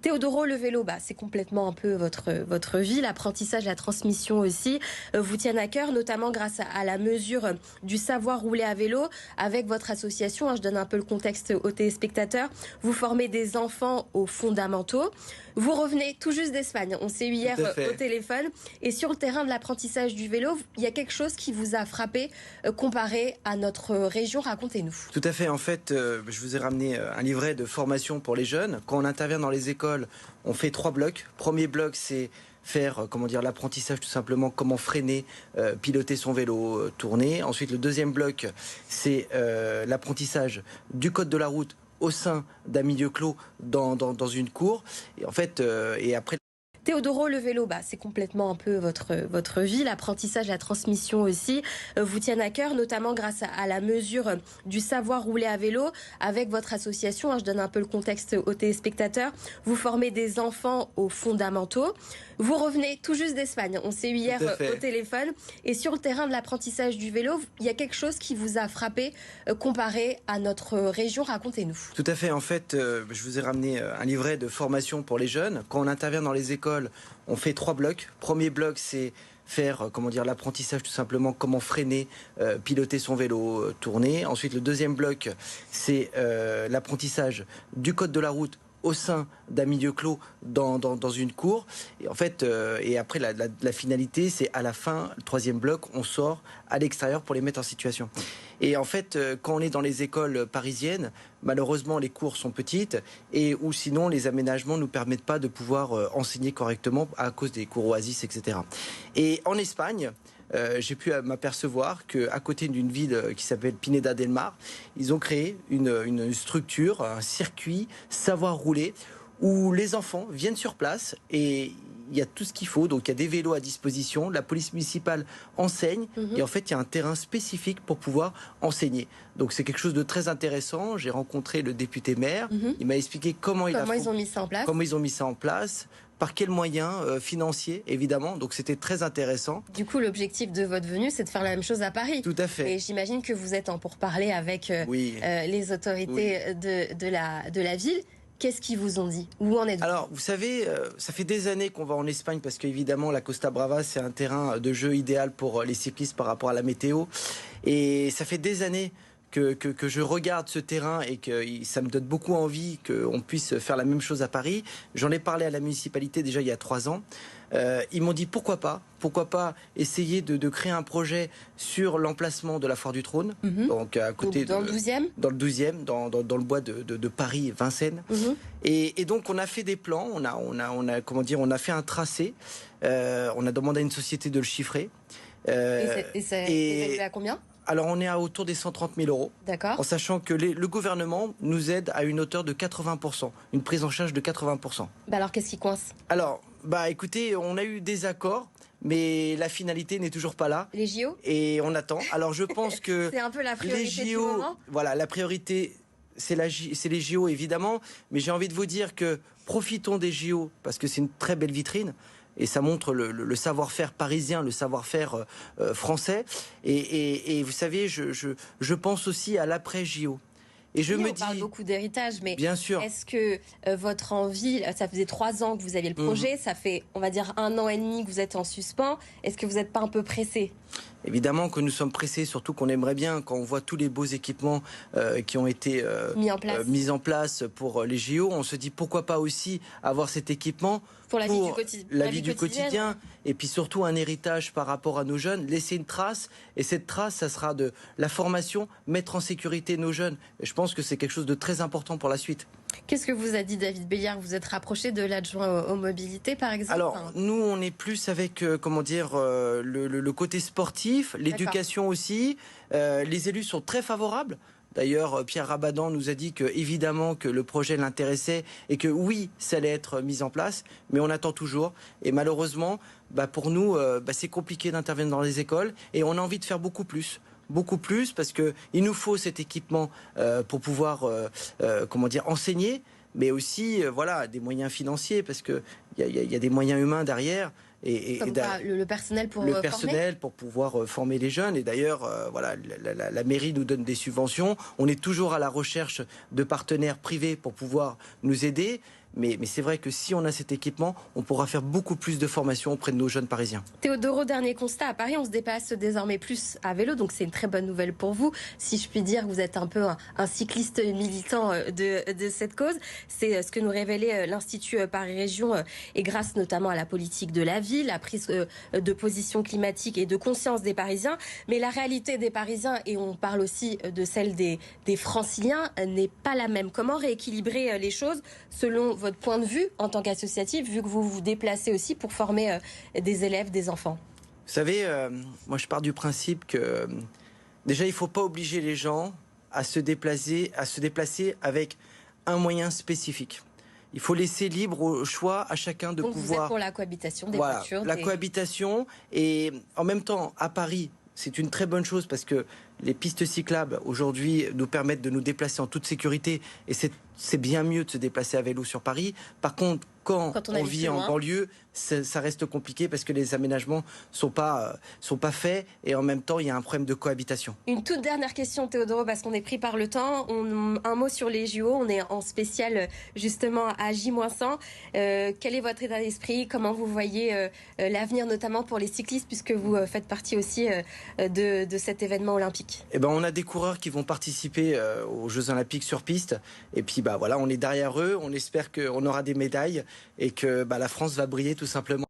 Théodoro, le vélo, c'est complètement un peu votre vie. L'apprentissage, la transmission aussi vous tiennent à cœur, notamment grâce à la mesure du savoir rouler à vélo avec votre association. Je donne un peu le contexte aux téléspectateurs. Vous formez des enfants aux fondamentaux. Vous revenez tout juste d'Espagne. On s'est eu hier au téléphone. Et sur le terrain de l'apprentissage du vélo, il y a quelque chose qui vous a frappé comparé à notre région. Racontez-nous. Tout à fait. En fait, je vous ai ramené un livret de formation pour les jeunes. Quand on intervient dans les écoles, on fait 3 blocs. Premier bloc, c'est faire l'apprentissage tout simplement, comment freiner, piloter son vélo, tourner. Ensuite, le deuxième bloc, c'est l'apprentissage du code de la route au sein d'un milieu clos dans une cour. Et en fait, et après... Théodoro, le vélo, c'est complètement un peu votre vie. L'apprentissage, la transmission aussi vous tiennent à cœur, notamment grâce à la mesure du savoir rouler à vélo avec votre association. Je donne un peu le contexte aux téléspectateurs. Vous formez des enfants aux fondamentaux. Vous revenez tout juste d'Espagne. On s'est eu hier au téléphone. Et sur le terrain de l'apprentissage du vélo, il y a quelque chose qui vous a frappé comparé à notre région. Racontez-nous. Tout à fait. En fait, je vous ai ramené un livret de formation pour les jeunes. Quand on intervient dans les écoles, on fait 3 blocs. Premier bloc, c'est faire l'apprentissage tout simplement, comment freiner, piloter son vélo, tourner. Ensuite, le deuxième bloc, c'est l'apprentissage du code de la route au sein d'un milieu clos dans une cour. Et en fait, et après la finalité, c'est à la fin, le troisième bloc, on sort à l'extérieur pour les mettre en situation. Et en fait, quand on est dans les écoles parisiennes, malheureusement, les cours sont petites ou sinon, les aménagements ne nous permettent pas de pouvoir enseigner correctement à cause des cours oasis, etc. Et en Espagne, j'ai pu m'apercevoir qu'à côté d'une ville qui s'appelle Pineda del Mar, ils ont créé une structure, un circuit savoir rouler, où les enfants viennent sur place et il y a tout ce qu'il faut. Donc il y a des vélos à disposition, la police municipale enseigne et en fait il y a un terrain spécifique pour pouvoir enseigner. Donc c'est quelque chose de très intéressant. J'ai rencontré le député maire, il m'a expliqué comment ils ont mis ça en place. Par quels moyens financiers, évidemment. Donc, c'était très intéressant. Du coup, l'objectif de votre venue, c'est de faire la même chose à Paris. Tout à fait. Et j'imagine que vous êtes en pourparlers avec les autorités de la ville. Qu'est-ce qu'ils vous ont dit? Où en êtes-vous? Alors, vous savez, ça fait des années qu'on va en Espagne parce qu'évidemment, la Costa Brava, c'est un terrain de jeu idéal pour les cyclistes par rapport à la météo. Et ça fait des années que je regarde ce terrain et que ça me donne beaucoup envie qu'on puisse faire la même chose à Paris. J'en ai parlé à la municipalité déjà il y a 3 ans. Ils m'ont dit pourquoi pas essayer de créer un projet sur l'emplacement de la Foire du Trône, donc à côté dans le 12e, dans le bois de Paris, Vincennes. Et donc on a fait des plans, on a fait un tracé, on a demandé à une société de le chiffrer. Et c'est à combien? Alors on est à autour des 130 000 euros. D'accord. En sachant que le gouvernement nous aide à une hauteur de 80%, une prise en charge de 80%. Alors qu'est-ce qui coince? Alors, écoutez, on a eu des accords, mais la finalité n'est toujours pas là. Les JO? Et on attend. Alors je pense que c'est un peu la priorité les JO, du moment. Voilà, la priorité, c'est les JO évidemment, mais j'ai envie de vous dire que profitons des JO parce que c'est une très belle vitrine. Et ça montre le savoir-faire parisien, le savoir-faire français. Et vous savez, je pense aussi à l'après-JO. Et on parle beaucoup d'héritage, mais bien sûr. Est-ce que votre envie, ça faisait 3 ans que vous aviez le projet, ça fait, on va dire, 1 an et demi que vous êtes en suspens, est-ce que vous n'êtes pas un peu pressé? Évidemment que nous sommes pressés, surtout qu'on aimerait bien, quand on voit tous les beaux équipements qui ont été mis en place pour les JO, on se dit pourquoi pas aussi avoir cet équipement pour la vie du quotidien, et puis surtout un héritage par rapport à nos jeunes, laisser une trace, et cette trace, ça sera de la formation, mettre en sécurité nos jeunes. Et je pense que c'est quelque chose de très important pour la suite. Qu'est-ce que vous a dit David Béliard? Vous êtes rapproché de l'adjoint aux mobilités, par exemple? Alors, nous, on est plus avec, le côté sportif, l'éducation aussi. Les élus sont très favorables. D'ailleurs, Pierre Rabadan nous a dit évidemment que le projet l'intéressait et que oui, ça allait être mis en place, mais on attend toujours. Et malheureusement, pour nous, c'est compliqué d'intervenir dans les écoles et on a envie de faire beaucoup plus. Beaucoup plus parce qu'il nous faut cet équipement pour pouvoir enseigner, mais aussi des moyens financiers parce qu'il y a des moyens humains derrière. Le personnel pour pouvoir former les jeunes. Et d'ailleurs, la mairie nous donne des subventions. On est toujours à la recherche de partenaires privés pour pouvoir nous aider. mais c'est vrai que si on a cet équipement, on pourra faire beaucoup plus de formations auprès de nos jeunes Parisiens. Théodoro, dernier constat, à Paris, on se déplace désormais plus à vélo, donc c'est une très bonne nouvelle pour vous. Si je puis dire, vous êtes un peu un cycliste militant de cette cause. C'est ce que nous révélait l'Institut Paris Région, et grâce notamment à la politique de la ville, la prise de position climatique et de conscience des Parisiens. Mais la réalité des Parisiens, et on parle aussi de celle des Franciliens, n'est pas la même. Comment rééquilibrer les choses selon votre point de vue en tant qu'associatif, vu que vous vous déplacez aussi pour former des élèves, des enfants? Vous savez, moi je pars du principe que déjà il ne faut pas obliger les gens à se déplacer avec un moyen spécifique. Il faut laisser libre au choix à chacun de Donc pouvoir... vous êtes pour la cohabitation des voilà, voitures, la cohabitation, et en même temps à Paris, c'est une très bonne chose parce que les pistes cyclables aujourd'hui nous permettent de nous déplacer en toute sécurité, et c'est bien mieux de se déplacer à vélo sur Paris. Par contre, quand on vit en banlieue, ça reste compliqué parce que les aménagements sont pas faits, et en même temps il y a un problème de cohabitation. Une toute dernière question, Théodoro, parce qu'on est pris par le temps. Un mot sur les JO, on est en spécial justement à J-100. Quel est votre état d'esprit? Comment vous voyez l'avenir, notamment pour les cyclistes, puisque vous faites partie aussi de cet événement olympique? Eh ben, on a des coureurs qui vont participer aux Jeux Olympiques sur piste, et puis voilà, on est derrière eux, on espère qu'on aura des médailles et que la France va briller tout simplement.